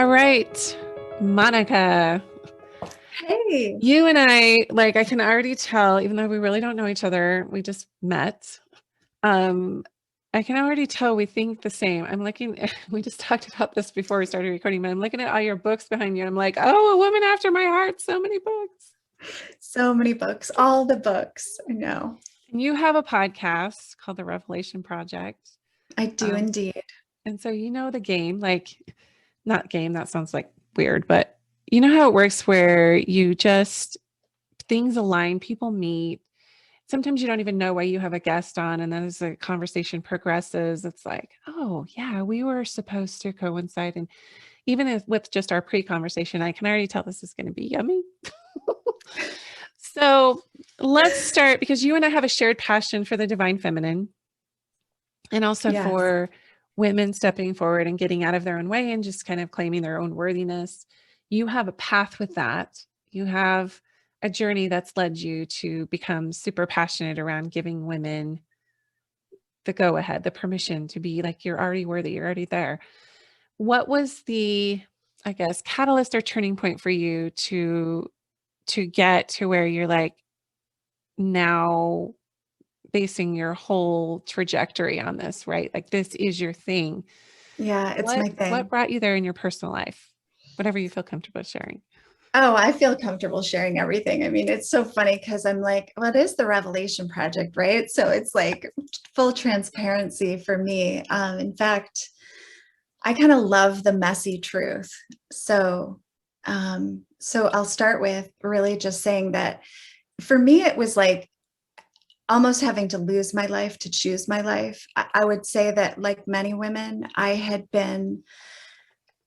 All right, Monica, Hey. you and I can already tell, even though we really don't know each other, we just met. Um, I can already tell we think the same. I'm looking, we just talked about this before we started recording, but I'm looking at all your books behind you. I'm like, oh, a woman after my heart, so many books. So many books, all the books. I know. And you have a podcast called The Revelation Project. I do Um, indeed. and so you know the game, like not game, that sounds like weird, but you know how it works where you just things align, people meet. Sometimes you don't even know why you have a guest on. And then as the conversation progresses, it's like, oh, yeah, we were supposed to coincide. And even if, with just our pre conversation, I can already tell this is going to be yummy. So let's start because you and I have a shared passion for the divine feminine and also Yes. for women stepping forward and getting out of their own way and just kind of claiming their own worthiness. You have a path with that. You have a journey that's led you to become super passionate around giving women the go ahead, the permission to be like, you're already worthy, you're already there. What was the, I guess, catalyst or turning point for you to get to where you're like now basing your whole trajectory on this, right? Like this is your thing. Yeah, it's my What thing. brought you there in your personal life? Whatever you feel comfortable sharing. Oh, I feel comfortable sharing everything. I mean, it's so funny because I'm like, well, it is the Revelation Project, right? So it's like full transparency for me. In fact, I kind of love the messy truth. So I'll start with really just saying that for me, it was like almost having to lose my life to choose my life. I would say that, like many women, I had been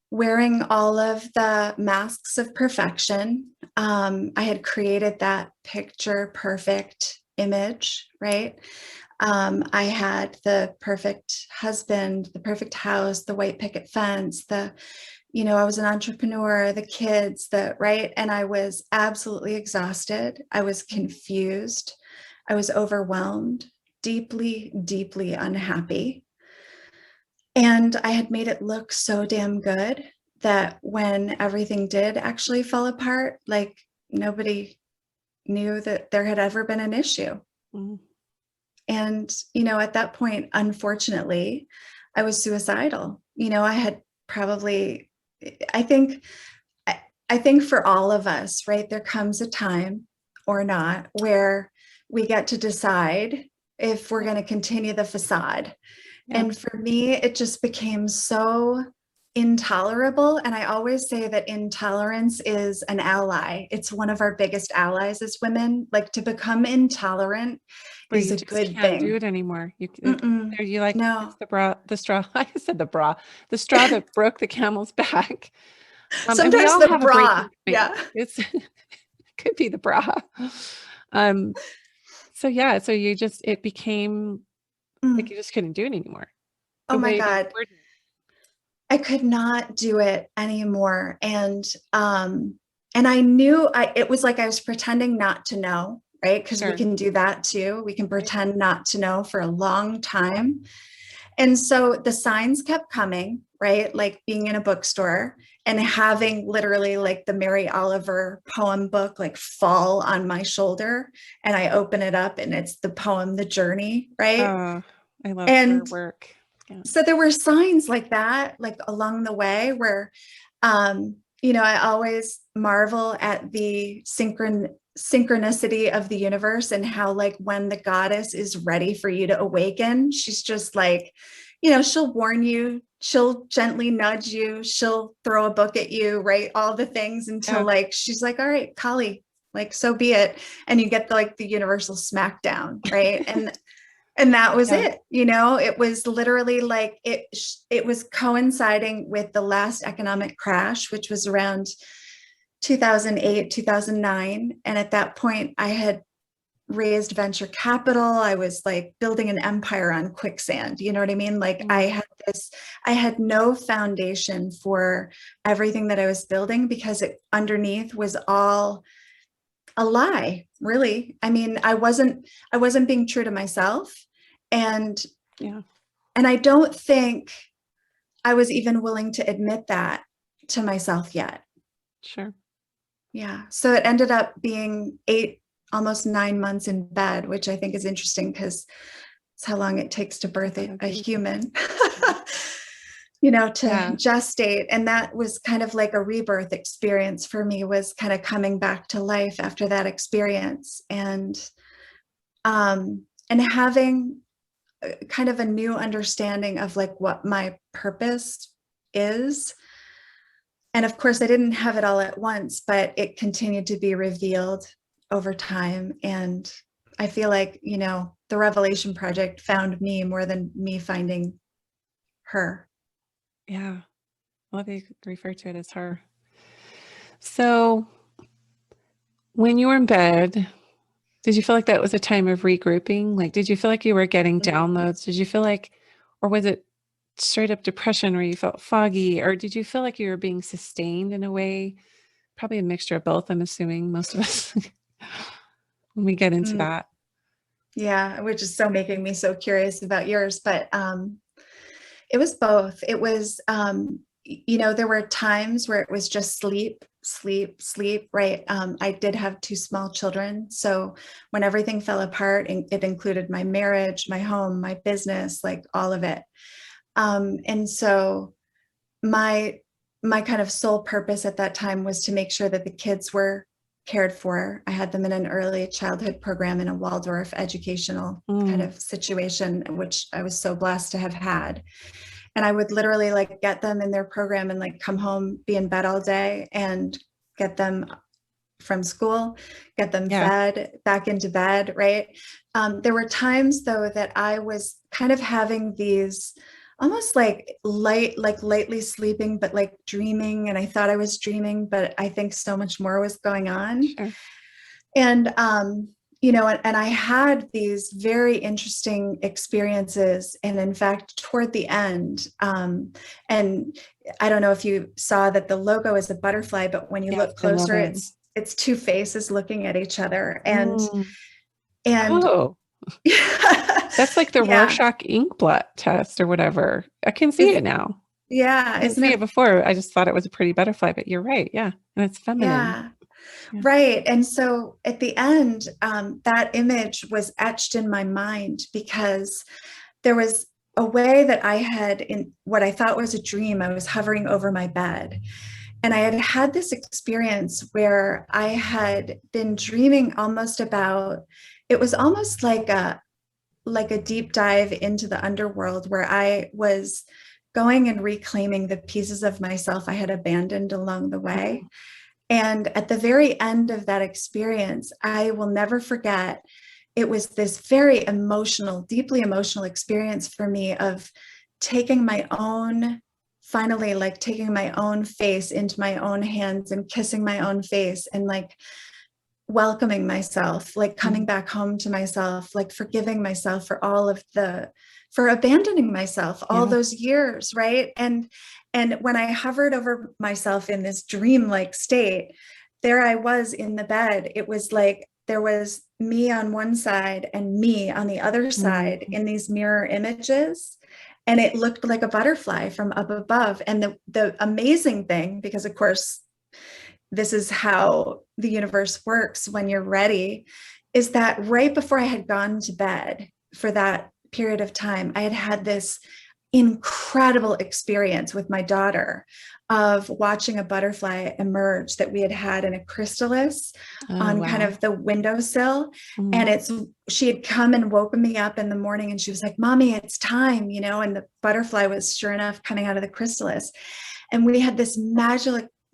wearing all of the masks of perfection. I had created that picture perfect image, right? I had the perfect husband, the perfect house, the white picket fence, I was an entrepreneur, the kids, right? And I was absolutely exhausted. I was confused. I was overwhelmed, deeply, deeply unhappy. And I had made it look so damn good that when everything did actually fall apart, like nobody knew that there had ever been an issue. Mm. And, at that point, unfortunately, I was suicidal. I had probably, I think, I think for all of us, right, there comes a time or not where we get to decide if we're going to continue the facade. Yeah. And for me, it just became so intolerable. And I always say that intolerance is an ally. It's one of our biggest allies as women. Like, to become intolerant Where is you a just good can't do thing. it anymore. Mm-mm. There you like No, it's the straw. I said the straw that broke the camel's back. And we sometimes all the have a bra. breaking point. Yeah. It's could be the bra. Um, so yeah, so it became like Mm. you just couldn't do it anymore. Oh The my weight of the God. burden. I could not do it anymore. And I knew it was like I was pretending not to know, right? Because we Sure. can do that too. We can Right. pretend not to know for a long time. And so the signs kept coming, right? Like being in a bookstore and having literally like the Mary Oliver poem book like fall on my shoulder. And I open it up and it's the poem, The Journey, right? Oh, I love her And work. Yeah. so there were signs like that, like along the way where, I always marvel at the synchronicity of the universe and how, like, when the goddess is ready for you to awaken, she's just like, she'll warn you, she'll gently nudge you, she'll throw a book at you, right? All the things until Yeah. like, she's like, all right, Kali, like, so be it. And you get the universal smackdown, right? And that was Yeah. it. It was literally like it was coinciding with the last economic crash, which was around 2008, 2009. And at that point I had raised venture capital. I was like building an empire on quicksand. You know what I mean? Like, Mm. I had no foundation for everything that I was building because it underneath was all a lie, really. I mean, I wasn't being true to myself. And Yeah. and I don't think I was even willing to admit that to myself yet. Sure. Yeah. So it ended up being 8, almost 9 months in bed, which I think is interesting because it's how long it takes to birth a human, to gestate. And that was kind of like a rebirth experience for me, was kind of coming back to life after that experience, and having kind of a new understanding of like what my purpose is. And of course, I didn't have it all at once, but it continued to be revealed over time. And I feel like, the Revelation Project found me more than me finding her. Yeah. I love you refer to it as her. So when you were in bed, did you feel like that was a time of regrouping? Like, did you feel like you were getting downloads? Did you feel like, or was it straight up depression where you felt foggy? Or did you feel like you were being sustained in a way? Probably a mixture of both, I'm assuming, most of us, when we get into that. Yeah, which is so making me so curious about yours. But it was both. It was, there were times where it was just sleep, sleep, sleep, right? I did have 2 small children. So when everything fell apart, it included my marriage, my home, my business, like all of it. And so my kind of sole purpose at that time was to make sure that the kids were cared for. I had them in an early childhood program in a Waldorf educational kind of situation, which I was so blessed to have had. And I would literally like get them in their program and like come home, be in bed all day, and get them from school, get them fed, back into bed, right? There were times though that I was kind of having these almost like lightly sleeping, but like dreaming. And I thought I was dreaming, but I think so much more was going on. Sure. And, and I had these very interesting experiences. And in fact, toward the end, and I don't know if you saw that the logo is a butterfly, but when you look closer, it's 2 faces looking at each other. And oh, that's like the Rorschach inkblot test or whatever. I can see it now. Yeah. I didn't see it before. I just thought it was a pretty butterfly, but you're right. Yeah. And it's feminine. Yeah. Right. And so at the end, that image was etched in my mind because there was a way that I had, in what I thought was a dream, I was hovering over my bed. And I had had this experience where I had been dreaming almost about, it was almost like a deep dive into the underworld, where I was going and reclaiming the pieces of myself I had abandoned along the way. And at the very end of that experience, I will never forget, it was this very emotional, deeply emotional experience for me of taking my own, finally, like taking my own face into my own hands and kissing my own face and like welcoming myself, like coming back home to myself, like forgiving myself for for abandoning myself all those years. Right. And when I hovered over myself in this dreamlike state, there I was in the bed. It was like there was me on one side and me on the other side in these mirror images. And it looked like a butterfly from up above. And the amazing thing, because of course, this is how the universe works when you're ready, is that right before I had gone to bed for that period of time, I had this incredible experience with my daughter of watching a butterfly emerge that we had in a chrysalis on kind of the windowsill. And she had come and woken me up in the morning and she was like, "Mommy, it's time," and the butterfly was sure enough coming out of the chrysalis. And we had this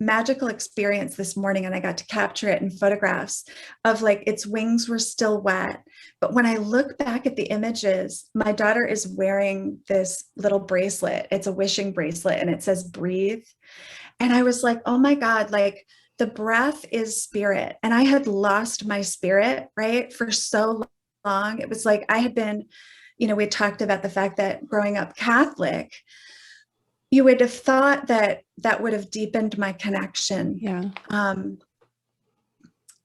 magical experience this morning, and I got to capture it in photographs of like its wings were still wet. But when I look back at the images, my daughter is wearing this little bracelet. It's a wishing bracelet and it says breathe. And I was like, oh my God, like the breath is spirit. And I had lost my spirit, right, for so long. It was like I had been, we talked about the fact that growing up Catholic, you would have thought that that would have deepened my connection. Yeah.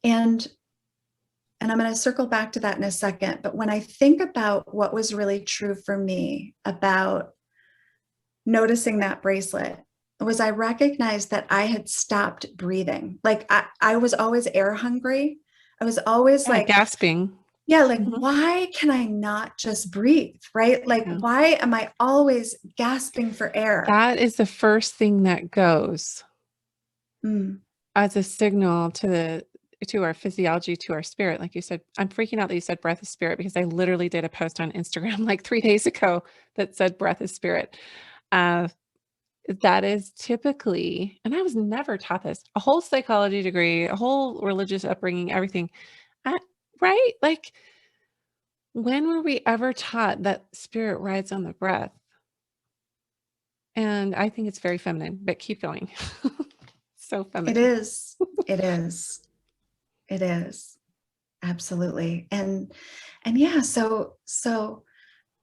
And I'm going to circle back to that in a second. But when I think about what was really true for me about noticing that bracelet was I recognized that I had stopped breathing. Like I was always air hungry. I was always Yeah, like, gasping. yeah, like, Mhm. why can I not just breathe? Right? Like, Yeah. why am I always gasping for air? That is the first thing that goes Mm. as a signal to our physiology, to our spirit. Like you said, I'm freaking out that you said breath is spirit, because I literally did a post on Instagram like 3 days ago that said breath is spirit. Uh, that is typically, and I was never taught this, a whole psychology degree, a whole religious upbringing, everything. I, right? Like, when were we ever taught that spirit rides on the breath? And I think it's very feminine, but keep going. So It feminine. is. It is. It is. Absolutely. And yeah, so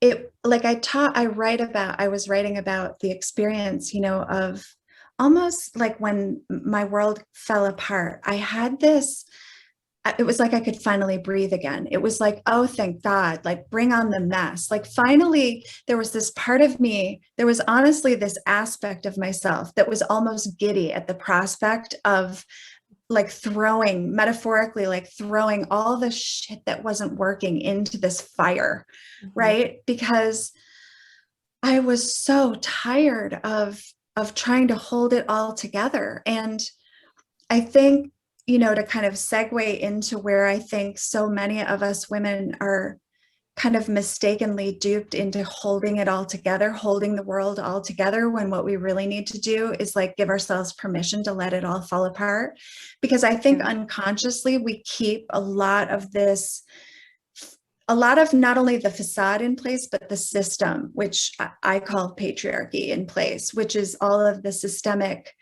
it, like, I was writing about the experience, of almost like when my world fell apart. I had this, it was like I could finally breathe again. It was like, oh, thank God, like, bring on the mess. Like, finally, there was this part of me, there was honestly this aspect of myself that was almost giddy at the prospect of, like, throwing, metaphorically, like throwing all the shit that wasn't working into this fire, Mhm. right? Because I was so tired of trying to hold it all together. And I think, to kind of segue into where I think so many of us women are kind of mistakenly duped into holding it all together, holding the world all together, when what we really need to do is, like, give ourselves permission to let it all fall apart. Because I think Yeah. unconsciously we keep a lot of this, a lot of not only the facade in place, but the system, which I call patriarchy, in place, which is all of the systemic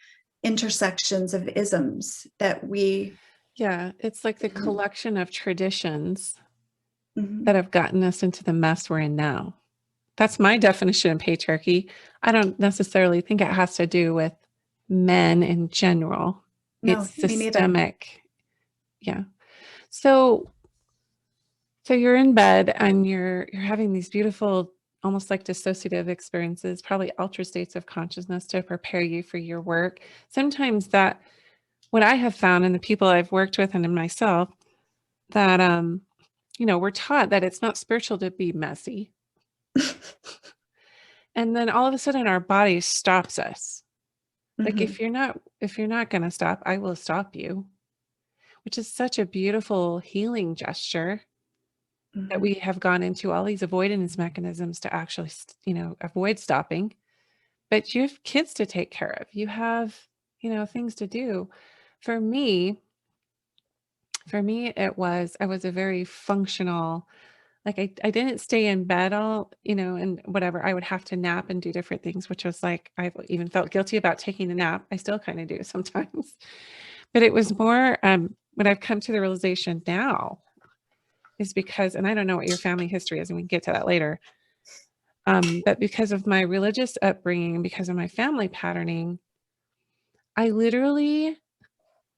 intersections of isms that we. Yeah. It's like the Mhm, collection of traditions that mhm. have gotten us into the mess we're in now. That's my definition of patriarchy. I don't necessarily think it has to do with men in general. It's No, me neither. systemic. Yeah. So so you're in bed and you're having these beautiful, almost like dissociative experiences, probably ultra states of consciousness to prepare you for your work. Sometimes that, what I have found in the people I've worked with and in myself, that we're taught that it's not spiritual to be messy. And then all of a sudden our body stops us. Like, Mhm, if you're not going to stop, I will stop you, which is such a beautiful healing gesture, that mhm. we have gone into all these avoidance mechanisms to actually, avoid stopping. But you have kids to take care of. You have, things to do. For me, I was a very functional, like, I didn't stay in bed all, and whatever. I would have to nap and do different things, which was like, I've even felt guilty about taking a nap. I still kind of do sometimes. But it was more, what I've come to the realization now is because, and I don't know what your family history is, and we can get to that later. But because of my religious upbringing and because of my family patterning, I literally,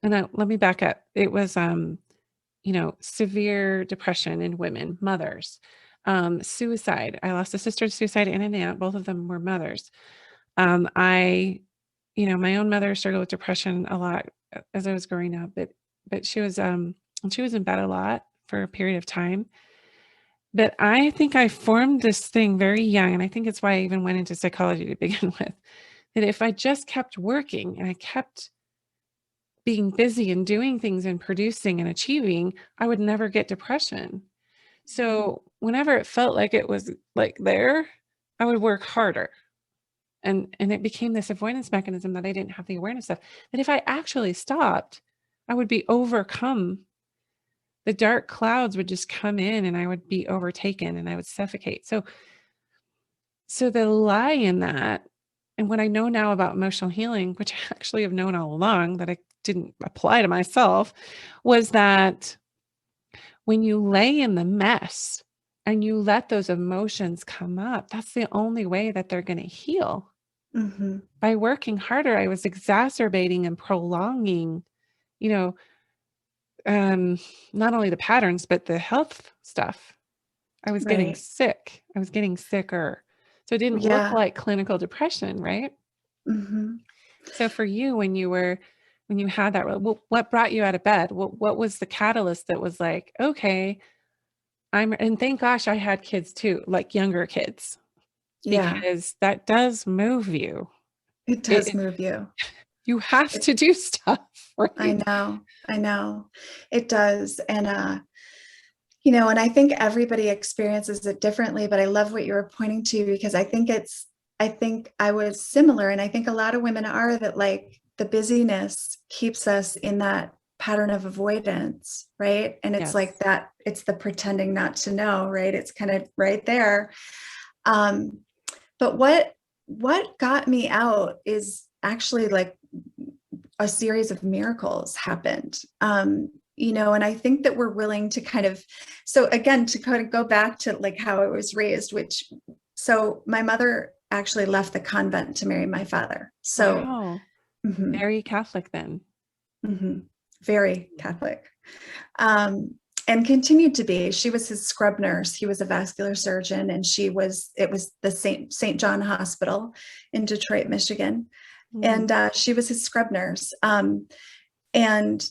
let me back up. It was, severe depression in women, mothers, suicide. I lost a sister to suicide and an aunt. Both of them were mothers. I, my own mother struggled with depression a lot as I was growing up, but she was in bed a lot for a period of time. But I think I formed this thing very young, and I think it's why I even went into psychology to begin with, that if I just kept working and I kept being busy and doing things and producing and achieving, I would never get depression. So whenever it felt like it was like there, I would work harder. And it became this avoidance mechanism that I didn't have the awareness of. That if I actually stopped, I would be overcome. The dark clouds would just come in and I would be overtaken and I would suffocate. So the lie in that, and what I know now about emotional healing, which I actually have known all along that I didn't apply to myself, was that when you lay in the mess and you let those emotions come up, that's the only way that they're going to heal. Mhm. By working harder, I was exacerbating and prolonging, you know, um, not only the patterns, but the health stuff. I was getting Right. sick. I was getting sicker. So it didn't look Yeah. like clinical depression, right? Mhm. So for you, when you had that, what brought you out of bed? What was the catalyst that was like, okay, and thank gosh I had kids too, like younger kids, Yeah, because that does move you. it does It, move you. you have It, to do stuff, I right? know, it does. And, you know, and I think everybody experiences it differently, but I love what you were pointing to, because I think I was similar. And I think a lot of women are, that like the busyness keeps us in that pattern of avoidance, right? And it's like Yes. that, it's the pretending not to know, right? It's kind of right there. Um, but what got me out is actually like a series of miracles happened. You know, and I think that we're willing to kind of, so again, to kind of go back to like how I was raised, which, so my mother actually left the convent to marry my father. So, Wow. mhm, Very Catholic then. mhm, very Catholic. Um, and continued to be. She was his scrub nurse. He was a vascular surgeon, and it was the St. John Hospital in Detroit, Michigan. Mm. And she was his scrub nurse. And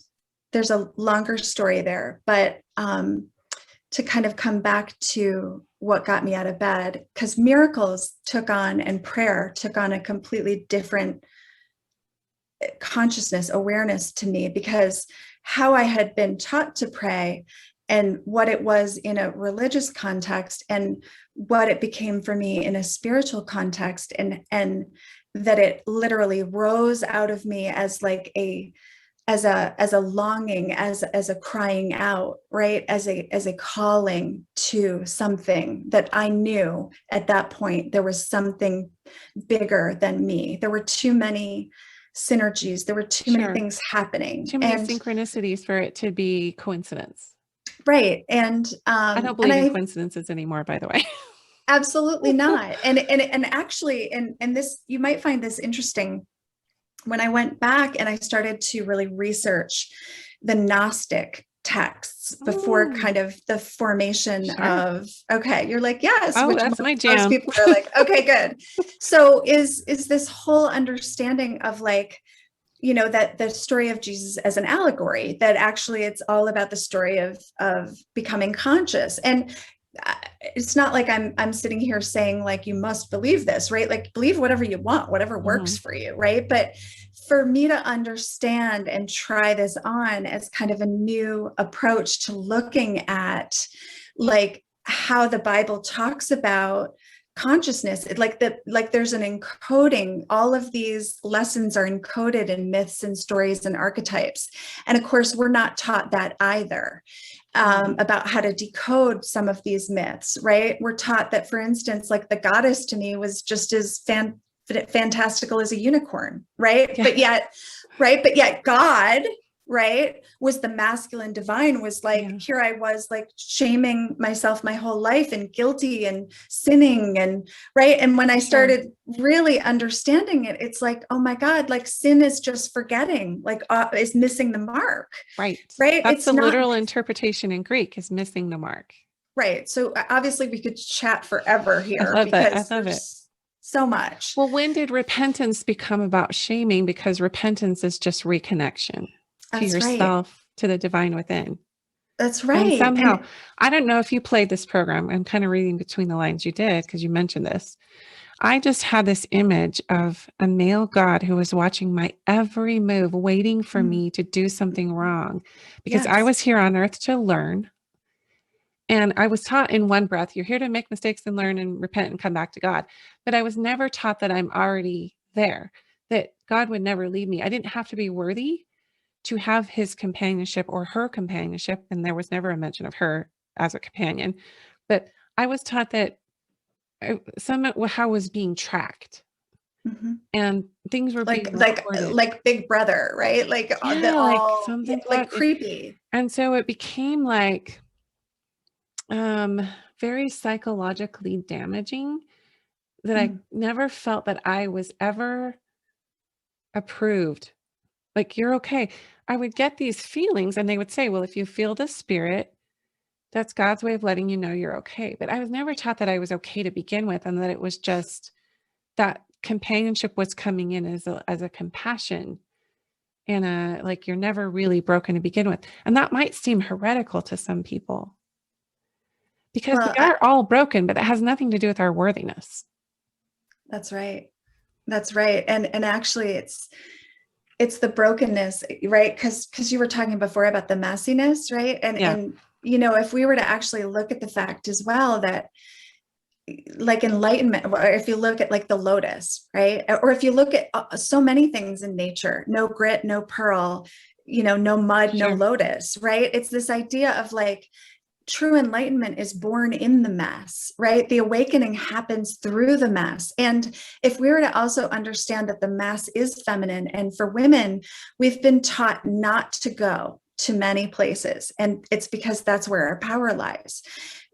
there's a longer story there, but to kind of come back to what got me out of bed, because miracles took on, and prayer took on a completely different consciousness, awareness to me, because how I had been taught to pray and what it was in a religious context, and what it became for me in a spiritual context, and that it literally rose out of me as like as a longing, as a crying out, right, as a calling to something that I knew at that point there was something bigger than me. There were too many synergies, there were too many Sure. things happening. Too many And synchronicities for it to be coincidence. right, I don't and believe in I coincidences anymore, by the way. absolutely not. And actually, and this, you might find this interesting, when I went back and I started to really research the Gnostic texts before Oh, kind of the formation sure. of, okay, you're like, yes, Oh, which that's my most jam. people are like, okay, good. So is this whole understanding of like, you know, that the story of Jesus as an allegory, that actually it's all about the story of becoming conscious. And it's not like I'm sitting here saying like you must believe this, right? Like believe whatever you want, whatever works Mhm. for you, right? But for me to understand and try this on as kind of a new approach to looking at like how the Bible talks about consciousness, like there's an encoding, all of these lessons are encoded in myths and stories and archetypes, and of course we're not taught that either, Mhm. about how to decode some of these myths, right? We're taught that, for instance, like the goddess to me was just as fantastical as a unicorn, right? Yeah. But yet God, right, was the masculine divine, was like, Yeah. here I was like shaming myself my whole life and guilty and sinning, and right. And when I Sure. started really understanding it, it's like, oh my God, like sin is just forgetting, like is missing the mark, Right. right? That's It's the not literal interpretation in Greek, is missing the mark. right. So obviously we could chat forever I here love it. I because love it. there's so much. Well, when did repentance become about shaming? Because repentance is just reconnection to That's right. yourself, to the divine within. That's And right. somehow, And I don't know if you played this program. I'm kind of reading between the lines. You did, because you mentioned this. I just had this image of a male God who was watching my every move, waiting for mm, me to do something wrong, because I yes. was here on earth to learn. And I was taught in one breath, you're here to make mistakes and learn and repent and come back to God. But I was never taught that I'm already there, that God would never leave me. I didn't have to be worthy to have his companionship or her companionship. And there was never a mention of her as a companion. But I was taught that how was being tracked Mhm. and things were Like being like recorded. like Big Brother, right? Like the Yeah, like all, yeah, something's like about it. creepy. And so it became like um very psychologically damaging, that I Mm, never felt that I was ever approved. Like, you're okay. I would get these feelings and they would say, well, if you feel the spirit, that's God's way of letting you know you're okay. But I was never taught that I was okay to begin with, and that it was just that companionship was coming in as a compassion and like you're never really broken to begin with. And that might seem heretical to some people because we Well, are all broken, but it has nothing to do with our worthiness. that's right. That's right. And actually it's the brokenness, right? Because you were talking before about the messiness, right? And if we were to actually look at the fact as well that like enlightenment, or if you look at like the lotus, right? Or if you look at so many things in nature, no grit, no pearl, no mud, no lotus, right? It's this idea of like true enlightenment is born in the mess, right? The awakening happens through the mess. And if we were to also understand that the mess is feminine, and for women, we've been taught not to go to many places. And it's because that's where our power lies.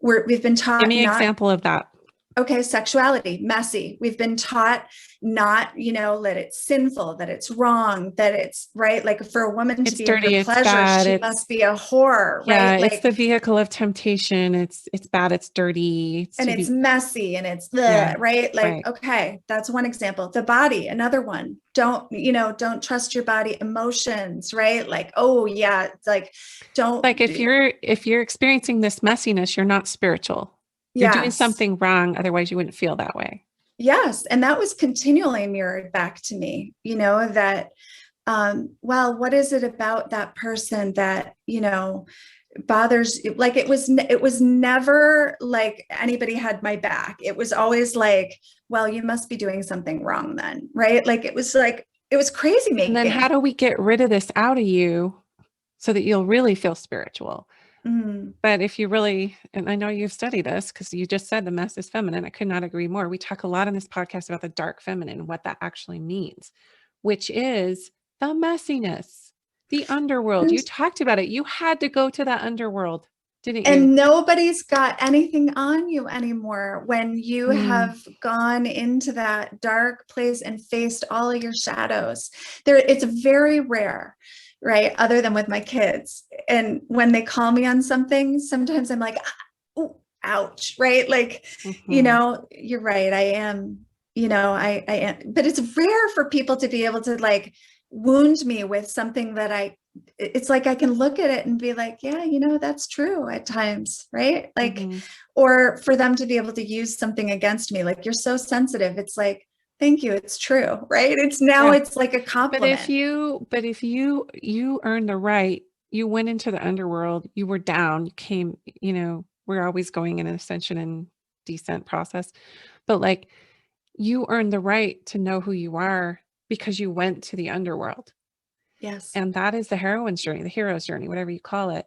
We've been taught. Give me an example of that. Okay, sexuality, messy. We've been taught not, that it's sinful, that it's wrong, that it's right. Like for a woman to be dirty, in her pleasure, bad, she must be a whore, yeah, right? It's like the vehicle of temptation. It's bad, it's dirty. It's messy and it's the right. Like, right. Okay, that's one example. The body, another one. Don't trust your body emotions, right? Like, oh yeah, it's like, don't like if you're experiencing this messiness, you're not spiritual. You're doing something wrong. Otherwise you wouldn't feel that way. Yes. And that was continually mirrored back to me, that, well, what is it about that person that, bothers? Like, it was never like anybody had my back. It was always like, well, you must be doing something wrong then. Right. Like, it was crazy making. And then how do we get rid of this out of you so that you'll really feel spiritual? But if you really, and I know you've studied this because you just said the mess is feminine. I could not agree more. We talk a lot in this podcast about the dark feminine, what that actually means, which is the messiness, the underworld. You talked about it. You had to go to that underworld, didn't you? And nobody's got anything on you anymore when you have gone into that dark place and faced all of your shadows. It's very rare. Right. Other than with my kids. And when they call me on something, sometimes I'm like, oh, ouch. Right. Like, you're right. I am, I am, but it's rare for people to be able to like wound me with something that it's like, I can look at it and be like, yeah, that's true at times. Right. Like, or for them to be able to use something against me, like, you're so sensitive. It's like, thank you. It's true. Right. It's like a compliment. But if you earned the right, you went into the underworld, you were down, you came, we're always going in an ascension and descent process, but like you earned the right to know who you are because you went to the underworld. Yes. And that is the heroine's journey, the hero's journey, whatever you call it.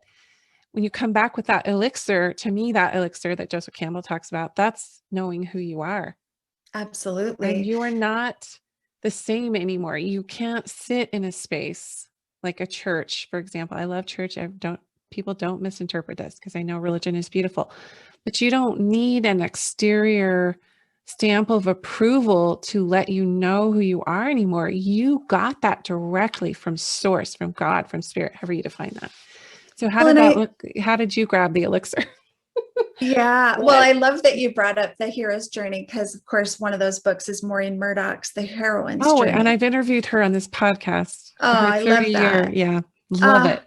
When you come back with that elixir, to me, that elixir that Joseph Campbell talks about, that's knowing who you are. Absolutely. And you are not the same anymore. You can't sit in a space like a church, for example. I love church. People don't misinterpret this because I know religion is beautiful, but you don't need an exterior stamp of approval to let you know who you are anymore. You got that directly from source, from God, from spirit, however you define that. So how did that look? How did you grab the elixir? Yeah. Well, I love that you brought up the hero's journey because, of course, one of those books is Maureen Murdoch's The Heroine's Journey. And I've interviewed her on this podcast. Oh, I love that. Love it.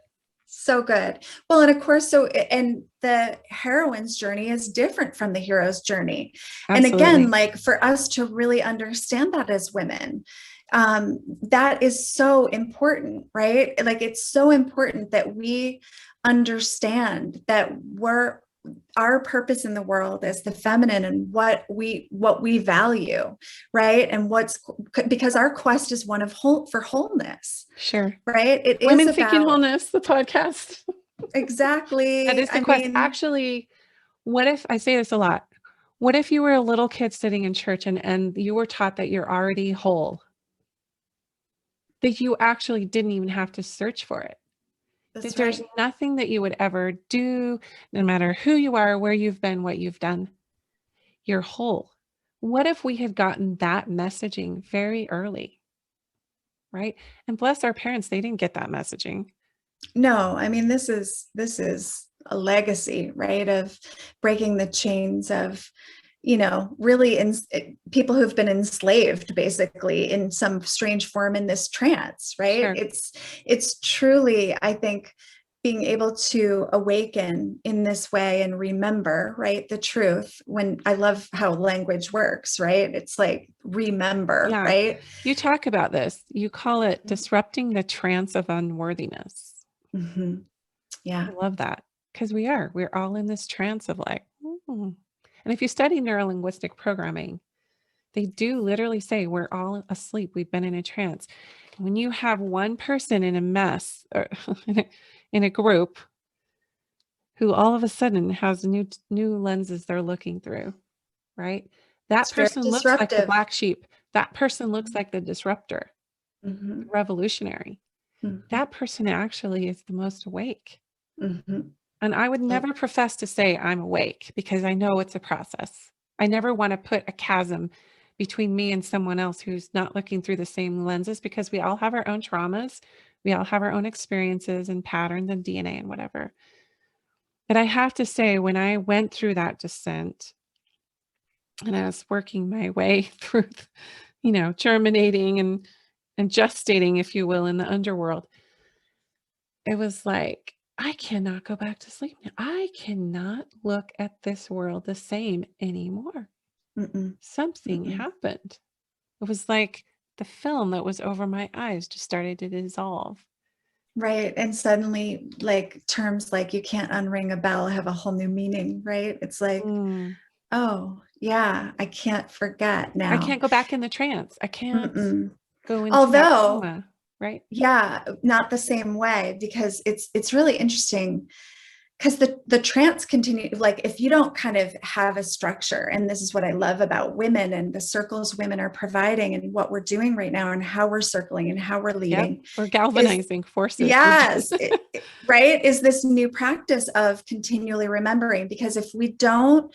So good. Well, and of course, and the heroine's journey is different from the hero's journey. Absolutely. And again, like for us to really understand that as women, that is so important, right? Like, it's so important that we understand that our purpose in the world is the feminine and what we value, right? And because our quest is one of for wholeness. Sure. Right. It Women is Seeking Wholeness, the podcast. Exactly. That is the quest. Actually, what if, I say this a lot, what if you were a little kid sitting in church and you were taught that you're already whole? That you actually didn't even have to search for it. That there's nothing that you would ever do, no matter who you are, where you've been, what you've done. You're whole. What if we had gotten that messaging very early? Right? And bless our parents, they didn't get that messaging. No, I mean, this is a legacy, right? Of breaking the chains of, really people who've been enslaved basically in some strange form in this trance, right? Sure. It's truly, I think, being able to awaken in this way and remember, right, the truth. When I love how language works, right? It's like remember, Yeah. right? You talk about this. You call it disrupting the trance of unworthiness. Mm-hmm. Yeah. I love that because we're all in this trance of like, and if you study neurolinguistic programming, they do literally say we're all asleep. We've been in a trance. When you have one person in a mess or in a group who all of a sudden has new lenses they're looking through, right? That It's very person looks like the disruptive. black sheep. That person looks like the disruptor, Mm-hmm. the revolutionary. Mm-hmm. That person actually is the most awake. Mm-hmm. And I would never profess to say I'm awake because I know it's a process. I never want to put a chasm between me and someone else who's not looking through the same lenses because we all have our own traumas. We all have our own experiences and patterns and DNA and whatever. But I have to say, when I went through that descent and I was working my way through, germinating and gestating, if you will, in the underworld, it was like, I cannot go back to sleep now. I cannot look at this world the same anymore. Mm-mm. Something Mm-mm. happened. It was like the film that was over my eyes just started to dissolve. Right. And suddenly, like, terms like you can't unring a bell have a whole new meaning, right? It's like, Mm. oh, yeah, I can't forget I now. can't go back in the trance. I can't Mm-mm. go into that Although, coma, right? yeah, not the same way, because it's really interesting because the trance continue, like, if you don't kind of have a structure, and this is what I love about women and the circles women are providing and what we're doing right now and how we're circling and how we're Yep. leading We're is, galvanizing forces. yes, right, is this new practice of continually remembering. Because if we don't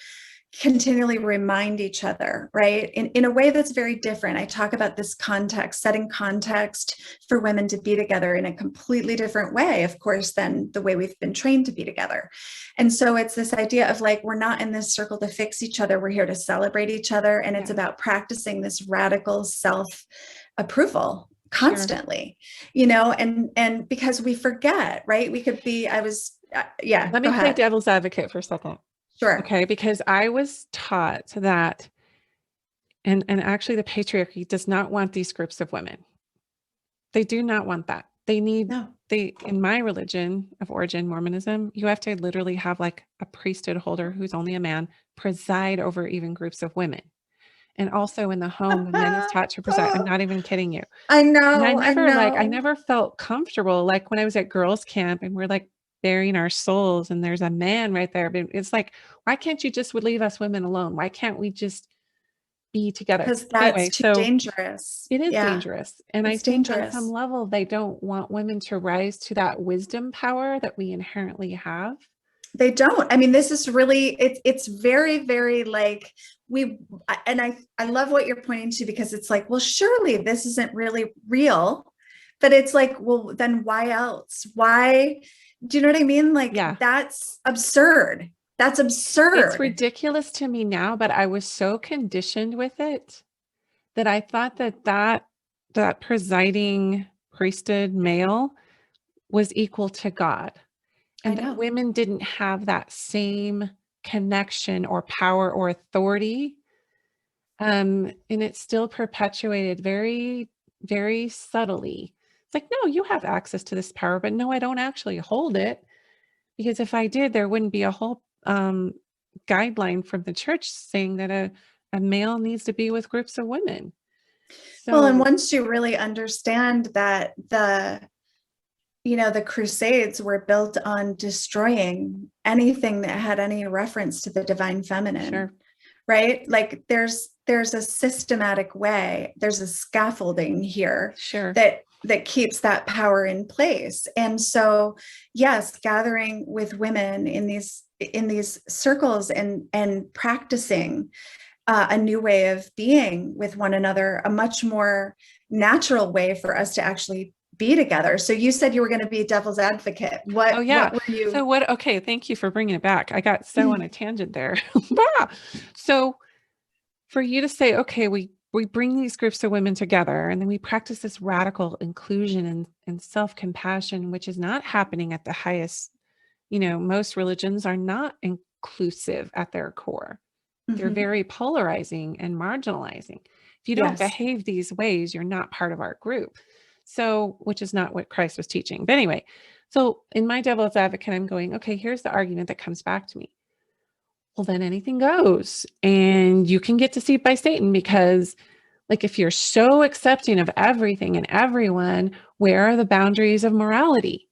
continually remind each other, right, in a way that's very different. I talk about this context, setting context for women to be together in a completely different way, of course, than the way we've been trained to be together. And so it's this idea of like, we're not in this circle to fix each other, we're here to celebrate each other. And it's Yeah. about practicing this radical self approval Sure. constantly, and because we forget, right? We could be, yeah, Let go me play ahead. devil's advocate for a second. Sure. Okay. Because I was taught that, and actually the patriarchy does not want these groups of women. They do not want that. No. In my religion of origin, Mormonism, you have to literally have like a priesthood holder who's only a man preside over even groups of women. And also in the home, the man is taught to preside. I'm not even kidding you. I And know, I I know. never felt comfortable. Like when I was at girls' camp and we're like burying our souls and there's a man right there. But it's like, why can't you just leave us women alone? Why can't we just be together? Because that's Anyway, too so dangerous. it is Yeah, dangerous. And I it's think on some dangerous. level, they don't want women to rise to that wisdom power that we inherently have. They don't. I mean, this is really, it's very, very like and I love what you're pointing to, because it's like, well, surely this isn't really real. But it's like, well, then why else? Why? Do you know what I mean? Like, Yeah. that's absurd. That's It's absurd. ridiculous to me now, but I was so conditioned with it that I thought that presiding priesthood male was equal to God, I and that know. women didn't have that same connection or power or authority. And it's still perpetuated very, very subtly. It's like, no, you have access to this power, but no, I don't actually hold it. Because if I did, there wouldn't be a whole guideline from the church saying that a male needs to be with groups of women. Well, and So, once you really understand that the Crusades were built on destroying anything that had any reference to the divine feminine, sure, right? Like, there's a systematic way, there's a scaffolding here sure. that keeps that power in place. And so, yes, gathering with women in these circles and practicing a new way of being with one another, a much more natural way for us to actually be together. So you said you were going to be devil's advocate. Oh, What yeah. were you? So, okay, thank you for bringing it back. I got so on a tangent there. So, for you to say, okay, we bring these groups of women together and then we practice this radical inclusion and self-compassion, which is not happening at the highest, most religions are not inclusive at their core. They're Mhm. very polarizing and marginalizing. If you don't Yes. behave these ways, you're not part of our group. So, which is not what Christ was teaching. But anyway, so in my devil's advocate, I'm going, okay, here's the argument that comes back to me. Well, then anything goes. And you can get deceived by Satan because, like, if you're so accepting of everything and everyone, where are the boundaries of morality?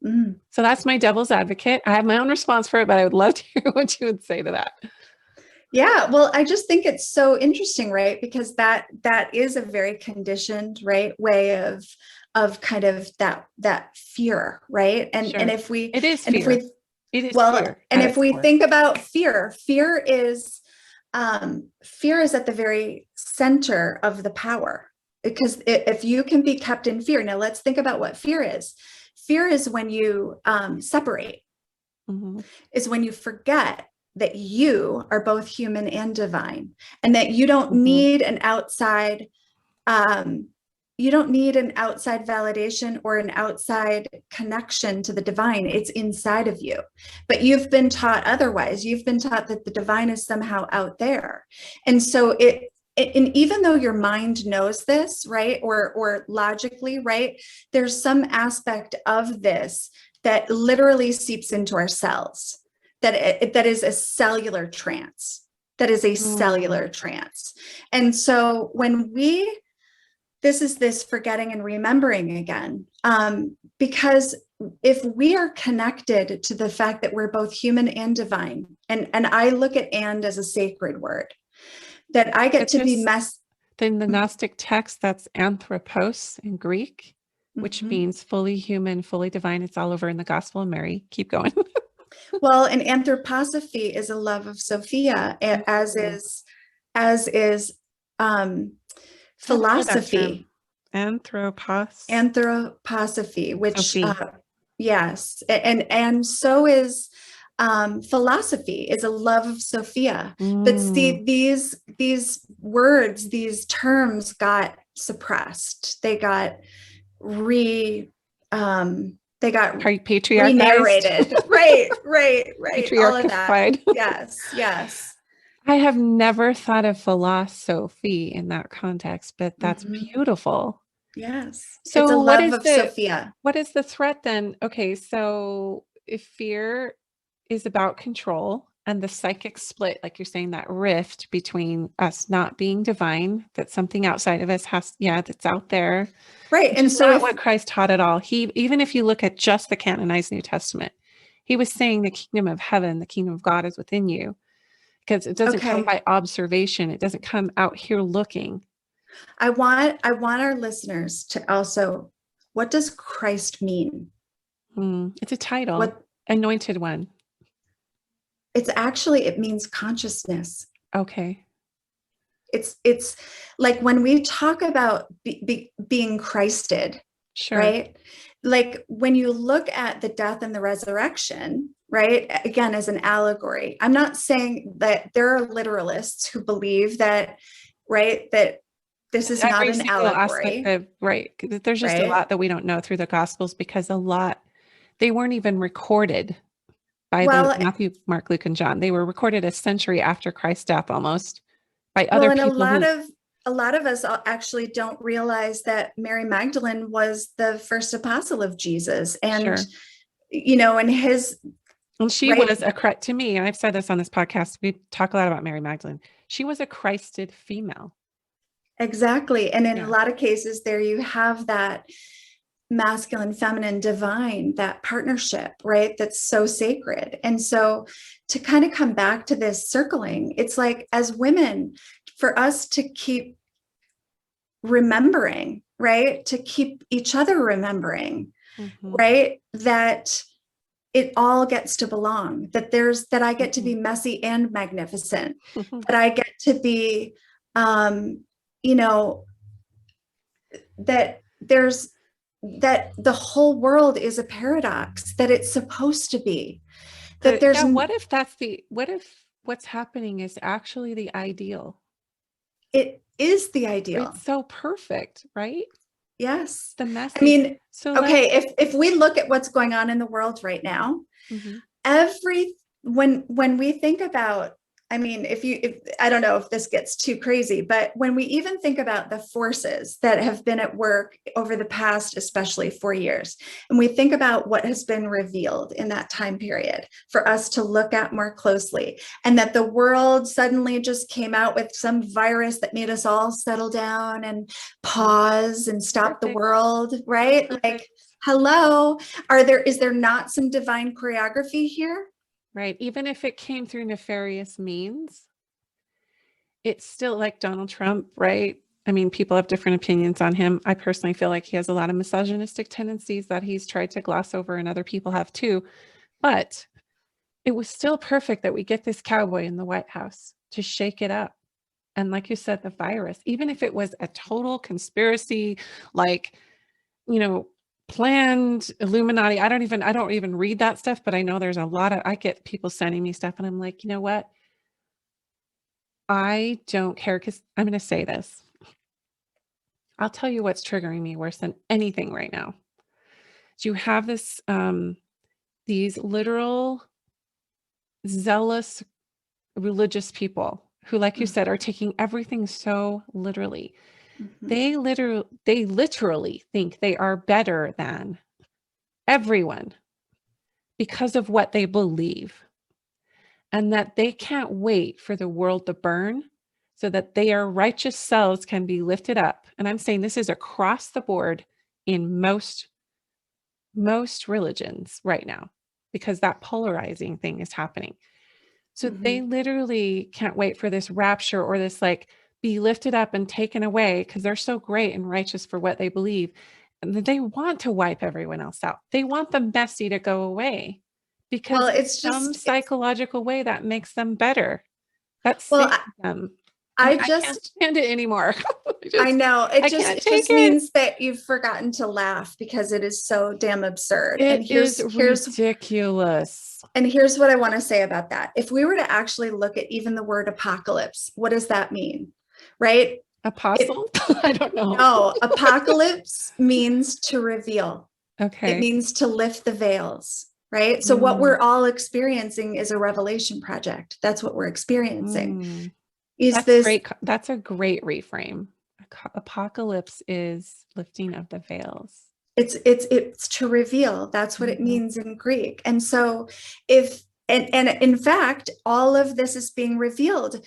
Mm. So that's my devil's advocate. I have my own response for it, but I would love to hear what you would say to that. Yeah, well, I just think it's so interesting, right? Because that is a very conditioned, right, way of kind of that fear, right? And Sure. if we It is and if fear. we It is well, fear and at if its we core. think about fear is at the very center of the power. Because if you can be kept in fear, now let's think about what fear is. Fear is when you separate, Mm-hmm. is when you forget that you are both human and divine, and that you don't Mm-hmm. need an outside you don't need an outside validation or an outside connection to the divine. It's inside of you. But you've been taught otherwise. You've been taught that the divine is somehow out there. And so and even though your mind knows this, right, or logically, right, there's some aspect of this that literally seeps into our cells, that is a cellular trance. That is a cellular trance. And so this is this forgetting and remembering again, because if we are connected to the fact that we're both human and divine, and I look at "and" as a sacred word, that I get to be in the Gnostic text, that's anthropos in Greek, which means fully human, fully divine. It's all over in the Gospel of Mary. Keep going. Well, and anthroposophy is a love of Sophia, as is philosophy. Anthroposophy, which yes, and so is philosophy, is a love of Sophia. But see, these words, these terms got suppressed. They got re-narrated. Right. All of that. Yes. I have never thought of philosophy in that context, but that's beautiful. Yes. So it's a love of Sophia. What is the threat then? Okay, so if fear is about control and the psychic split, like you're saying, that rift between us not being divine, that something outside of us that's out there. Right. And so what Christ taught at all. Even if you look at just the canonized New Testament, he was saying the kingdom of heaven, the kingdom of God is within you, because it doesn't come by observation. It doesn't come out here looking. I want our listeners to also, what does Christ mean? It's a title. Anointed one. It means consciousness. Okay. It's like when we talk about being Christed, sure, right? Like when you look at the death and the resurrection, right? Again, as an allegory. I'm not saying that there are literalists who believe that, right, that this is not an allegory. There's just a lot that we don't know through the Gospels, because they weren't even recorded by Matthew, Mark, Luke, and John. They were recorded a century after Christ's death, almost, by other people. And a lot of us actually don't realize that Mary Magdalene was the first apostle of Jesus, and and she was to me, and I've said this on this podcast, we talk a lot about Mary Magdalene. She was a Christed female. Exactly. And in a lot of cases there you have that masculine, feminine, divine, that partnership, right? That's so sacred. And so to kind of come back to this circling, it's like, as women, for us to keep remembering, right? To keep each other remembering, right? That it all gets to belong, that I get to be messy and magnificent, that I get to be, that the whole world is a paradox, that it's supposed to be, that there's what if what's happening is actually the ideal? it is the ideal. It's so perfect, right? Yes. The I messy. mean, So okay, if we look at what's going on in the world right now, mm-hmm. every when we think about, I mean, if I don't know if this gets too crazy, but when we even think about the forces that have been at work over the past, especially 4 years, and we think about what has been revealed in that time period for us to look at more closely, and that the world suddenly just came out with some virus that made us all settle down and pause and stop the world, right? Like, hello, is there not some divine choreography here? Right. Even if it came through nefarious means, it's still like Donald Trump, right? I mean, people have different opinions on him. I personally feel like he has a lot of misogynistic tendencies that he's tried to gloss over, and other people have too. But it was still perfect that we get this cowboy in the White House to shake it up. And like you said, the virus, even if it was a total conspiracy, like, you know, planned Illuminati. I don't even read that stuff, but I know there's a lot of, I get people sending me stuff and I'm like, you know what? I don't care, because I'm going to say this. I'll tell you what's triggering me worse than anything right now. So you have this, these literal zealous religious people who, like you said, are taking everything so literally. Mm-hmm. They literally think they are better than everyone because of what they believe, and that they can't wait for the world to burn so that their righteous selves can be lifted up. And I'm saying this is across the board in most religions right now, because that polarizing thing is happening. So they literally can't wait for this rapture, or this like be lifted up and taken away, because they're so great and righteous for what they believe. And they want to wipe everyone else out. They want the messy to go away, because it's some just psychological way that makes them better. That well, saves them. I I can't just stand it anymore. I know I can't it take just it. means that you've forgotten to laugh because it is so damn absurd. And It is ridiculous. and here's what I want to say about that. If we were to actually look at even the word apocalypse, what does that mean? Right? Apostle? I don't know. No, apocalypse means to reveal. Okay. It means to lift the veils, right? So what we're all experiencing is a revelation project. That's what we're experiencing. That's a great reframe. Apocalypse is lifting of the veils. It's to reveal. That's what it means in Greek. And so and in fact, all of this is being revealed.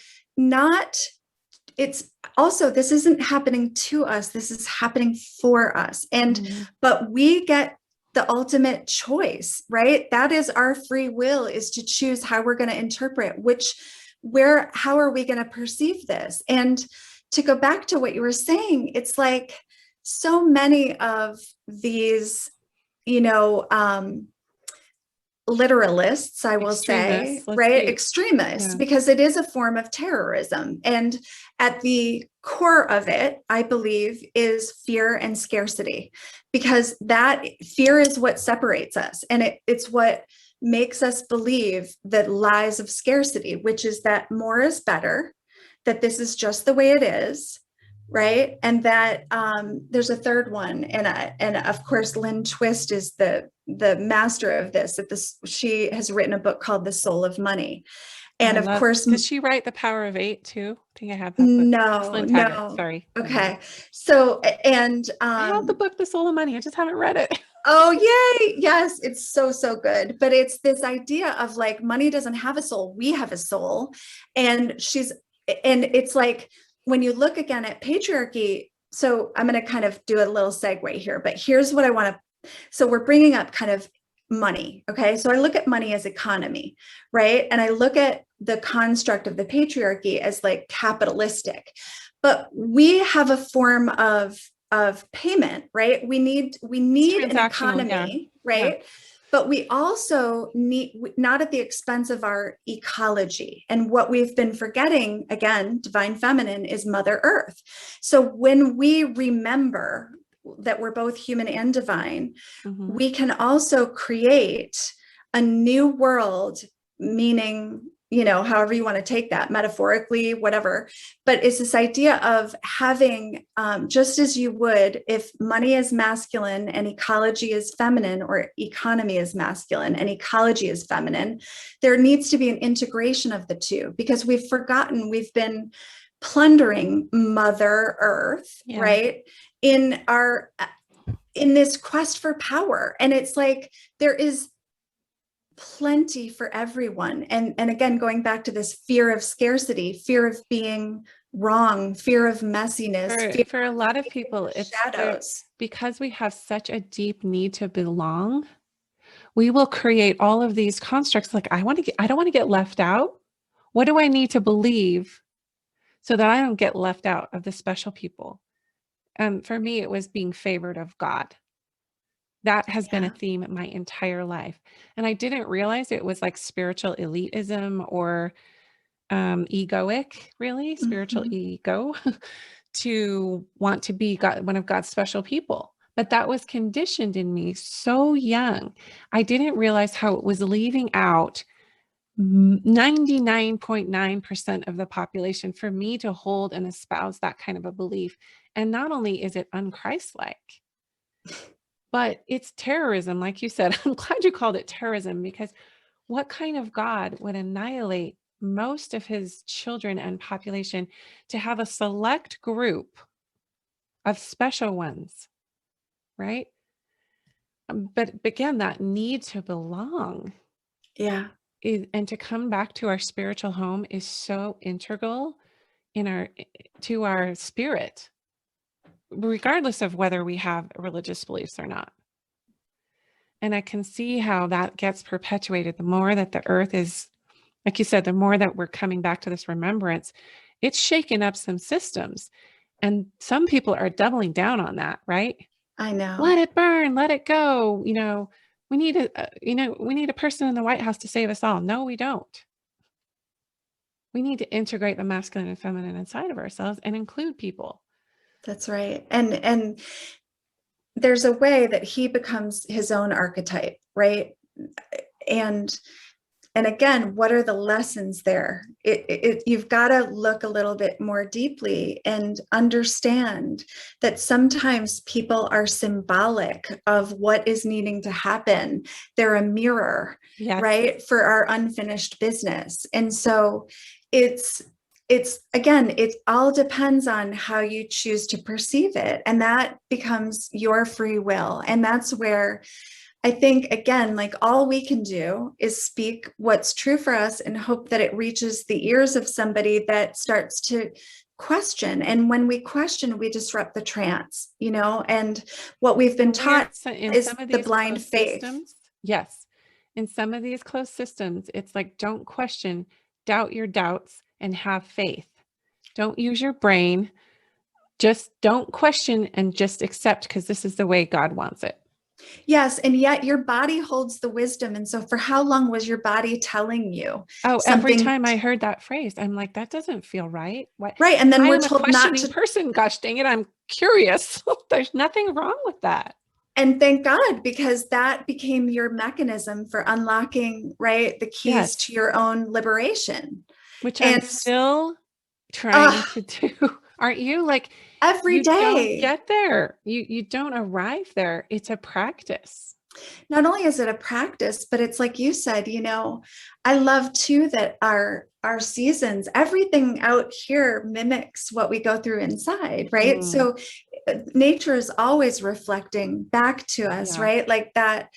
It's also, this isn't happening to us. This is happening for us. But we get the ultimate choice, right? That is our free will, is to choose how we're going to interpret how are we going to perceive this? And to go back to what you were saying, it's like so many of these, literalists, I will say, right? Extremists, because it is a form of terrorism. And at the core of it, I believe, is fear and scarcity, because that fear is what separates us. And it's what makes us believe the lies of scarcity, which is that more is better, that this is just the way it is, right? And that there's a third one, and of course Lynn Twist is the master of this. She has written a book called The Soul of Money, and of course, did she write The Power of Eight too? I think I have that book. No. Sorry. Okay. So, and I have the book The Soul of Money. I just haven't read it. Oh, yay. Yes, it's so good. But it's this idea of like, money doesn't have a soul. We have a soul. And it's like, when you look again at patriarchy, so I'm going to kind of do a little segue here, but here's what I want to, so we're bringing up kind of money. Okay. So I look at money as economy, right? And I look at the construct of the patriarchy as like capitalistic, but we have a form of payment, right? We need an economy, right? Yeah. But we also need, not at the expense of our ecology. And what we've been forgetting, again, divine feminine, is Mother Earth. So when we remember that we're both human and divine, we can also create a new world, meaning however you want to take that, metaphorically, whatever. But it's this idea of having, just as you would if money is masculine and ecology is feminine, or economy is masculine and ecology is feminine, there needs to be an integration of the two, because we've been plundering Mother Earth, Yeah. right? In this quest for power. And it's like, there is plenty for everyone. And again, going back to this fear of scarcity, fear of being wrong, fear of messiness, For a lot of people, it's shadows. because we have such a deep need to belong. We will create all of these constructs like, I don't want to get left out. What do I need to believe so that I don't get left out of the special people? For me, it was being favored of God. That has been a theme my entire life. And I didn't realize it was like spiritual elitism or egoic, really, spiritual ego, to want to be one of God's special people. But that was conditioned in me so young. I didn't realize how it was leaving out 99.9% of the population for me to hold and espouse that kind of a belief. And not only is it unchristlike, but it's terrorism, like you said. I'm glad you called it terrorism, because what kind of God would annihilate most of his children and population to have a select group of special ones, right? But again, that need to belong, and to come back to our spiritual home is so integral to our spirit, regardless of whether we have religious beliefs or not. And I can see how that gets perpetuated. The more that the earth is, like you said, the more that we're coming back to this remembrance, it's shaken up some systems. And some people are doubling down on that, right? I know. Let it burn, let it go. We need a person in the White House to save us all. No, we don't. We need to integrate the masculine and feminine inside of ourselves and include people. That's right. And there's a way that he becomes his own archetype, right? And again, what are the lessons there? You've got to look a little bit more deeply and understand that sometimes people are symbolic of what is needing to happen. They're a mirror, right, for our unfinished business. And so it's again, it all depends on how you choose to perceive it. And that becomes your free will. And that's where I think, again, like, all we can do is speak what's true for us and hope that it reaches the ears of somebody that starts to question. And when we question, we disrupt the trance, and what we've been taught is the blind faith. Yes. In some of these closed systems, it's like, don't question, doubt your doubts, and have faith. Don't use your brain. Just don't question and just accept, because this is the way God wants it. Yes. And yet your body holds the wisdom. And so for how long was your body telling you? Every time I heard that phrase, I'm like, that doesn't feel right. What? Right. And then we're told not to. Person, gosh dang it, I'm curious. There's nothing wrong with that. And thank God, because that became your mechanism for unlocking, right, the keys to your own liberation. Which I'm still trying to do. Aren't you? Like, every day. Don't get there. You don't arrive there. It's a practice. Not only is it a practice, but it's like you said, I love too that our seasons, everything out here mimics what we go through inside, right? So nature is always reflecting back to us, right? Like that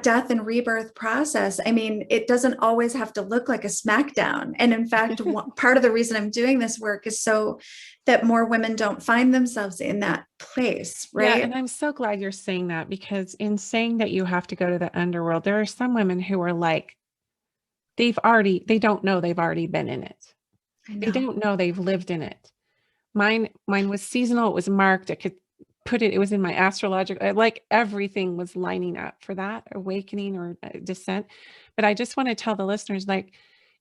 death and rebirth process. I mean, it doesn't always have to look like a smackdown. And in fact, part of the reason I'm doing this work is so that more women don't find themselves in that place, right? Yeah, and I'm so glad you're saying that, because in saying that you have to go to the underworld, there are some women who are like, they don't know they've already been in it. They don't know they've lived in it. Mine was seasonal. It was marked. I could put it was in my astrological, like everything was lining up for that awakening or descent. But I just want to tell the listeners, like,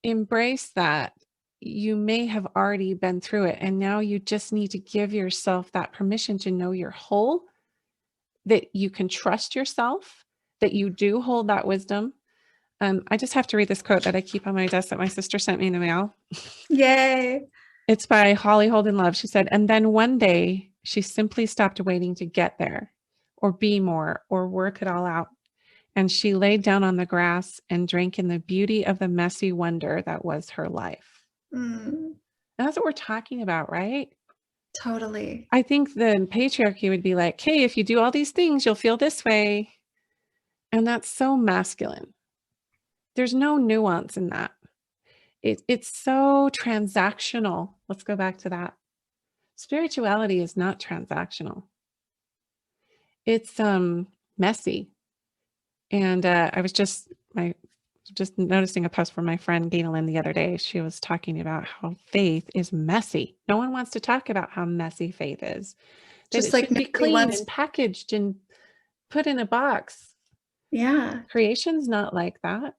embrace that. You may have already been through it, and now you just need to give yourself that permission to know you're whole, that you can trust yourself, that you do hold that wisdom, I just have to read this quote that I keep on my desk that my sister sent me in the mail. Yay. It's by Holly Holden Love. She said, and then one day she simply stopped waiting to get there or be more or work it all out. And she laid down on the grass and drank in the beauty of the messy wonder that was her life. Mm, And that's what we're talking about, right? totally. I think the patriarchy would be like, hey, if you do all these things, you'll feel this way. And that's so masculine. There's no nuance in that. It's so transactional. Let's go back to that. Spirituality is not transactional. It's messy. And I was just noticing a post from my friend Dana Lynn the other day. She was talking about how faith is messy. No one wants to talk about how messy faith is. That Just it like should be nobody clean wants. and packaged and put in a box. Yeah. Creation's not like that.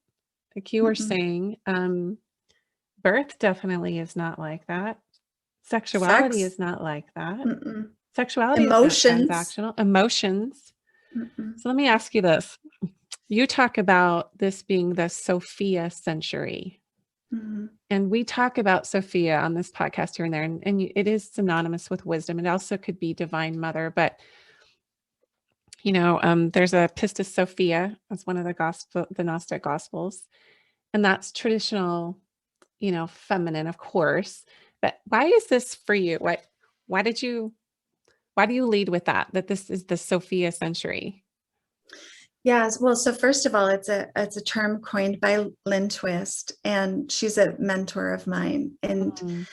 Like you were Mm-mm. saying, birth definitely is not like that. Sexuality Sex. is not like that. Mm-mm. Sexuality is not Emotions. transactional. Emotions. Mm-mm. So let me ask you this. You talk about this being the Sophia Century. Mm-hmm. And we talk about Sophia on this podcast here and there, and it is synonymous with wisdom. It also could be divine mother, but there's a Pistis Sophia as one of the Gnostic Gospels, and that's traditional, feminine, of course. But why is this for you? Why did you, why do you lead with that this is the Sophia Century? Yes. Well, so first of all, it's a term coined by Lynn Twist, and she's a mentor of mine. Mm,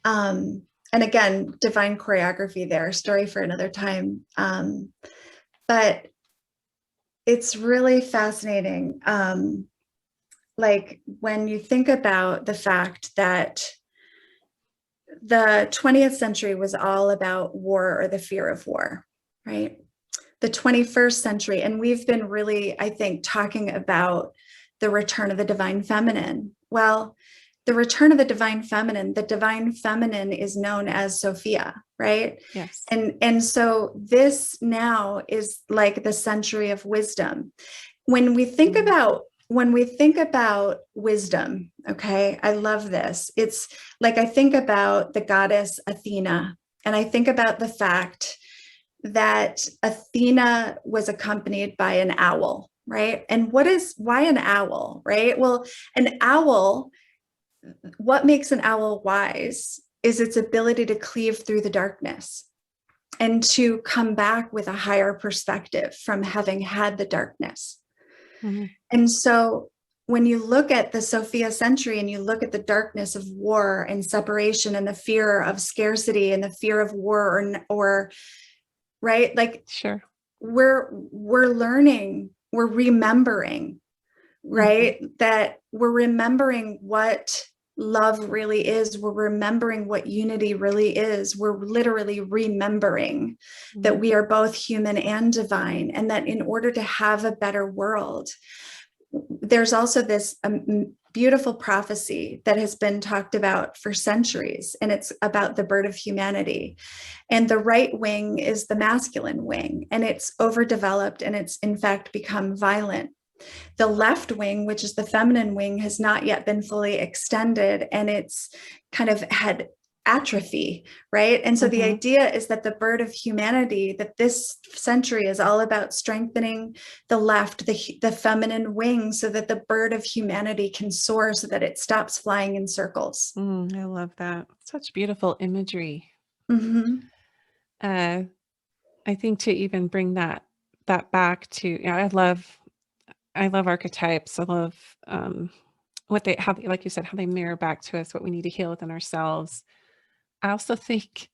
Um, and again, divine choreography there, story for another time. But it's really fascinating. Like when you think about the fact that the 20th century was all about war or the fear of war, right? The 21st century, and we've been really, I think, talking about the return of the divine feminine. Well, the return of the divine feminine is known as Sophia, right? yes. And so this now is like the century of wisdom. When we think Mm, about when we think about wisdom, okay, I love this. It's like I think about the goddess Athena, and I think about the fact that Athena was accompanied by an owl, right? And why an owl, right? Well, an owl, what makes an owl wise is its ability to cleave through the darkness and to come back with a higher perspective from having had the darkness. mhm, And so when you look at the Sophia Century and you look at the darkness of war and separation and the fear of scarcity and the fear of war or right, like sure. we're learning, we're remembering, Mhm, right, that we're remembering what love really is, we're remembering what unity really is, we're literally remembering that mhm, we are both human and divine, and that in order to have a better world, there's also this beautiful prophecy that has been talked about for centuries, and it's about the birth of humanity. And the right wing is the masculine wing, and it's overdeveloped and it's in fact become violent. The left wing, which is the feminine wing, has not yet been fully extended, and it's kind of had atrophy, right? And so the mhm, idea is that the birth of humanity, that this century is all about strengthening the left, the feminine wing, so that the bird of humanity can soar, so that it stops flying in circles. I love that. Such beautiful imagery. Mm-hmm. Uh, I think to even bring that back to, I love archetypes. I love what like you said, how they mirror back to us what we need to heal within ourselves. I also think,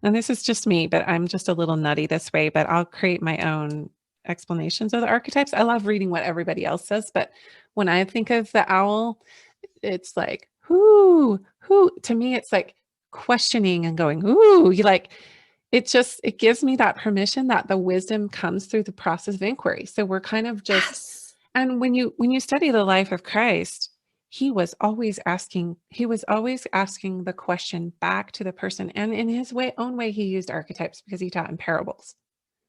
and this is just me, but I'm just a little nutty this way, but I'll create my own explanations of the archetypes. I love reading what everybody else says, but when I think of the owl, it's like, who, to me, it's like questioning and going, ooh, you like, it gives me that permission that the wisdom comes through the process of inquiry. So we're kind of just, Yes. and when you study the life of Christ, he was always asking the question back to the person. And in his own way, he used archetypes because he taught in parables,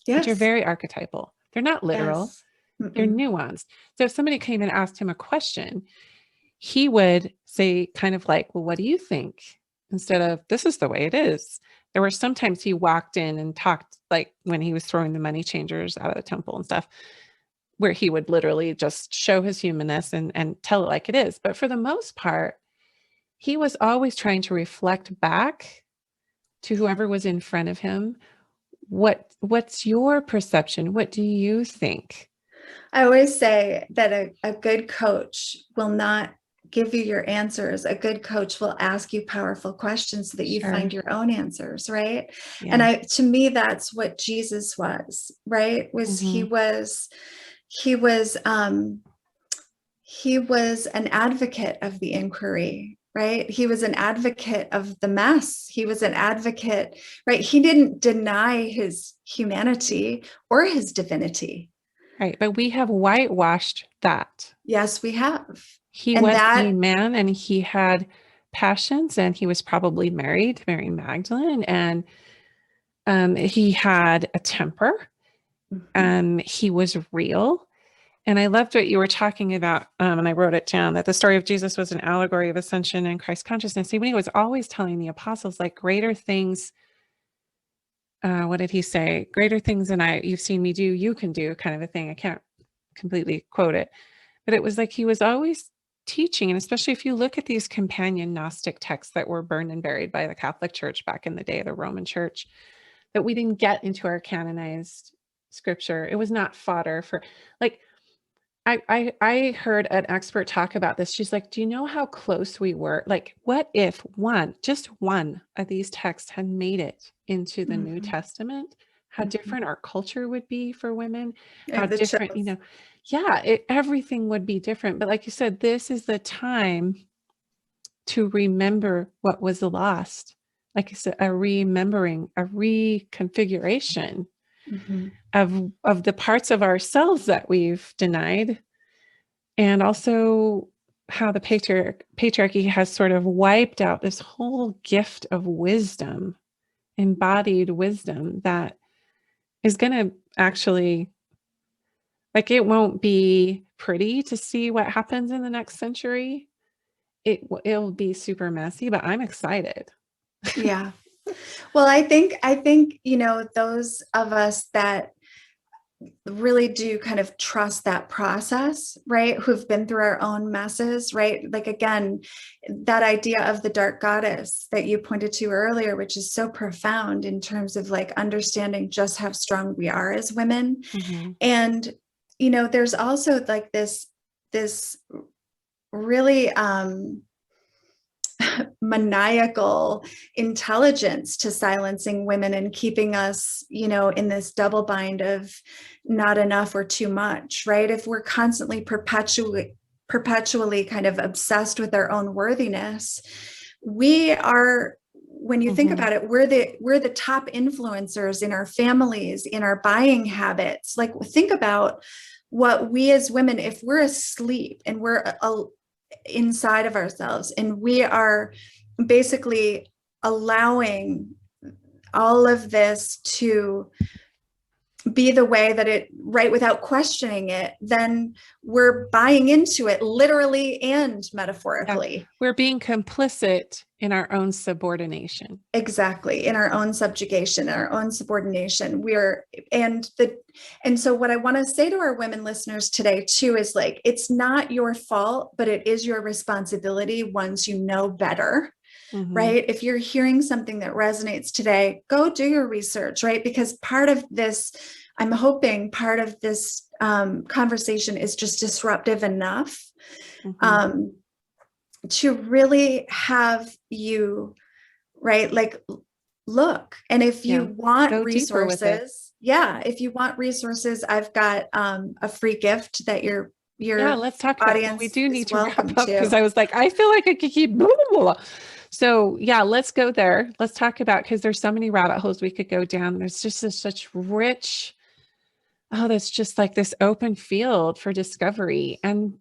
which are Yes. very archetypal. They're not literal. Yes. They're Mm-mm. nuanced. So if somebody came and asked him a question, he would say kind of like, well, what do you think? Instead of, this is the way it is. There were sometimes he walked in and talked, like when he was throwing the money changers out of the temple and stuff, where he would literally just show his humanness and tell it like it is. But for the most part, he was always trying to reflect back to whoever was in front of him. What's your perception? What do you think? I always say that a good coach will not give you your answers. A good coach will ask you powerful questions so that you Sure. find your own answers, right? And Yeah. to me, that's what Jesus was, right? Mm-hmm. He was he was an advocate of the inquiry, right? He was an advocate of the mess. He was an advocate, right? He didn't deny his humanity or his divinity. Right. But we have whitewashed that. Yes, we have. He And was a that, man and he had passions and he was probably married to Mary Magdalene and he had a temper. mhm, He was real. And I loved what you were talking about. And I wrote it down that the story of Jesus was an allegory of ascension and Christ consciousness. See, when he was always telling the apostles, like greater things, what did he say? Greater things than you've seen me do, you can do, kind of a thing. I can't completely quote it, but it was like he was always teaching. And especially if you look at these companion Gnostic texts that were burned and buried by the Catholic Church back in the day, the Roman Church, that we didn't get into our canonized scripture. It was not fodder for like I heard an expert talk about this. She's like, do you know how close we were? Like, what if just one of these texts had made it into the New mhm, Testament? How mhm. different our culture would be for women, I how have the different, chills. yeah, everything would be different. But like you said, this is the time to remember what was lost. Like I said, a remembering, a reconfiguration Mhm, of the parts of ourselves that we've denied, and also how the patriarchy has sort of wiped out this whole gift of wisdom, embodied wisdom that is going to actually, like, it won't be pretty to see what happens in the next century. It'll be super messy, but I'm excited. yeah. Well, I think, those of us that really do kind of trust that process, right? Who've been through our own messes, right? Like, again, that idea of the dark goddess that you pointed to earlier, which is so profound in terms of like understanding just how strong we are as women. Mhm. And, there's also like this really maniacal intelligence to silencing women and keeping us, in this double bind of not enough or too much, right? If we're constantly perpetually kind of obsessed with our own worthiness, we are, when you think Mhm. about it, we're the top influencers in our families, in our buying habits. Like, think about what we as women, if we're asleep and we're inside of ourselves and we are basically allowing all of this to be the way that it, right, without questioning it, then we're buying into it literally and Yeah. metaphorically. We're being complicit in our own subordination. Exactly, in our own subjugation, our own subordination. And so what I want to say to our women listeners today too is like, it's not your fault, but it is your responsibility once you know better, Mhm. right? If you're hearing something that resonates today, go do your research, right? Because part of this, I'm hoping part of this conversation is just disruptive enough Mhm. um, to really have you, right? Like, look. And if you Yeah. want Go deeper with it. resources, yeah, if you want resources, I've got a free gift that Yeah, your let's talk about, well, we audience do is need to welcome wrap up because to. I was like, I feel like I could keep blah, blah, blah. So yeah, let's go there. Let's talk about, because there's so many rabbit holes we could go down. There's just such rich, oh, that's just like this open field for discovery. And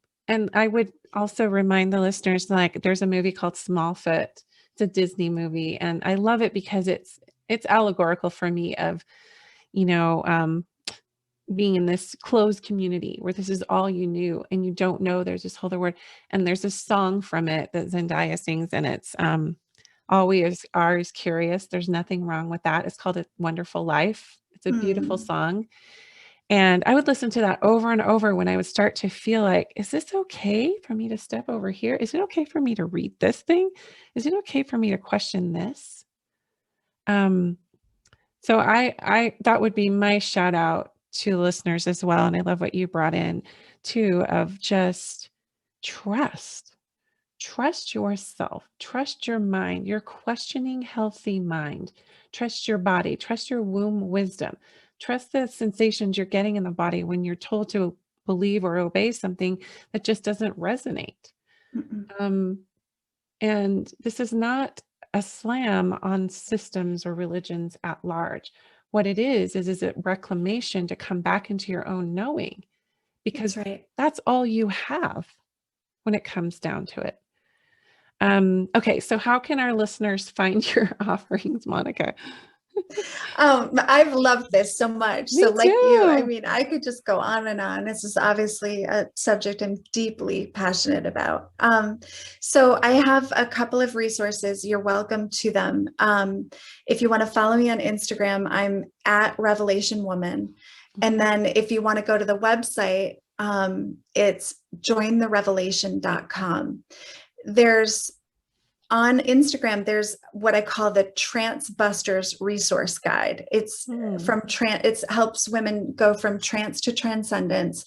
I would also remind the listeners, like, there's a movie called Smallfoot. It's a Disney movie, and I love it because it's allegorical for me of, you know, being in this closed community where this is all you knew and you don't know there's this whole other word. And there's a song from it that Zendaya sings, and it's always are is curious. There's nothing wrong with that. It's called A Wonderful Life. It's a beautiful song. And I would listen to that over and over when I would start to feel like, is this okay for me to step over here? Is it okay for me to read this thing? Is it okay for me to question this? So I that would be my shout out to listeners as well. And I love what you brought in too, of just trust. Trust yourself, trust your mind, your questioning, healthy mind, trust your body, trust your womb wisdom, trust the sensations you're getting in the body when you're told to believe or obey something that just doesn't resonate. And this is not a slam on systems or religions at large. What it is a reclamation to come back into your own knowing, because that's all you have when it comes down to it. Okay, so how can our listeners find your offerings, Monica? I've loved this so much. Me so like too. you, I mean, I could just go on and on. This is obviously a subject I'm deeply passionate about. So I have a couple of resources. You're welcome to them. If you want to follow me on Instagram, I'm at Revelation Woman. And then if you want to go to the website, it's jointherevelation.com. On Instagram, there's what I call the Transbusters resource guide. It's from it helps women go from trance to transcendence.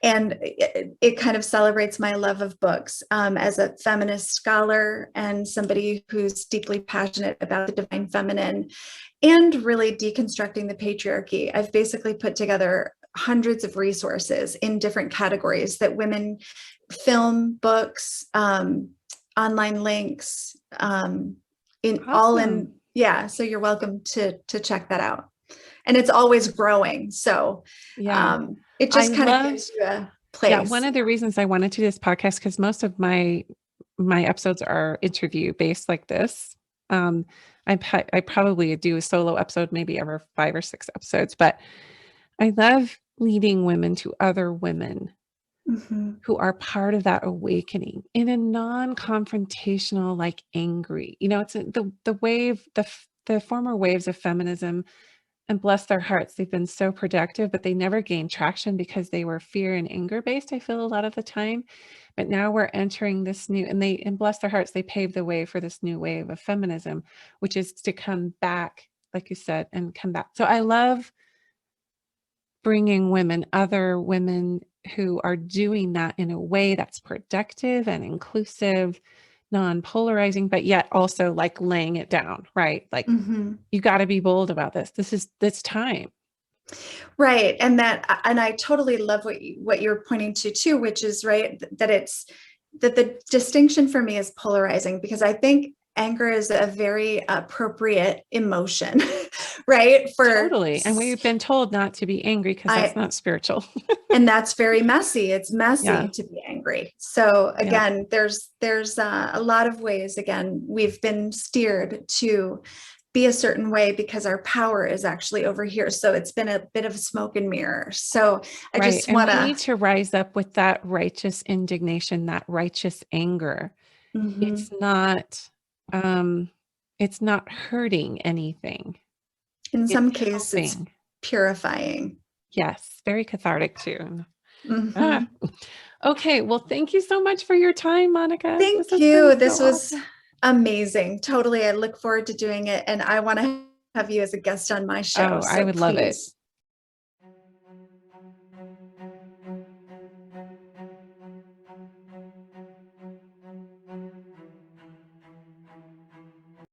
And it kind of celebrates my love of books as a feminist scholar and somebody who's deeply passionate about the divine feminine and really deconstructing the patriarchy. I've basically put together hundreds of resources in different categories that women, film, books, online links, so you're welcome to check that out. And it's always growing. So it just kind of gives you a place. Yeah, one of the reasons I wanted to do this podcast, because most of my episodes are interview based like this. I probably do a solo episode, maybe every 5 or 6 episodes, but I love leading women to other women who are part of that awakening in a non-confrontational, like angry, it's the wave, the former waves of feminism, and bless their hearts, they've been so productive, but they never gained traction because they were fear and anger based, I feel, a lot of the time. But now we're entering this new, and bless their hearts, they paved the way for this new wave of feminism, which is to come back, like you said, and come back. So I love bringing other women who are doing that in a way that's productive and inclusive, non-polarizing, but yet also like laying it down, right? Like you got to be bold about this. This time. Right. And I totally love what you're pointing to too, which is right, that the distinction for me is polarizing, because I think anger is a very appropriate emotion, right? Totally. And we've been told not to be angry because that's not spiritual. And that's very messy. It's messy to be angry. So again, there's a lot of ways, again, we've been steered to be a certain way because our power is actually over here. So it's been a bit of smoke and mirror. So I just want to need to rise up with that righteous indignation, that righteous anger. It's not hurting anything. In some cases, it's purifying. Yes, very cathartic too. Okay, well, thank you so much for your time, Monica. Thank you. This was amazing. Totally. I look forward to doing it. And I want to have you as a guest on my show. Oh, I would love it.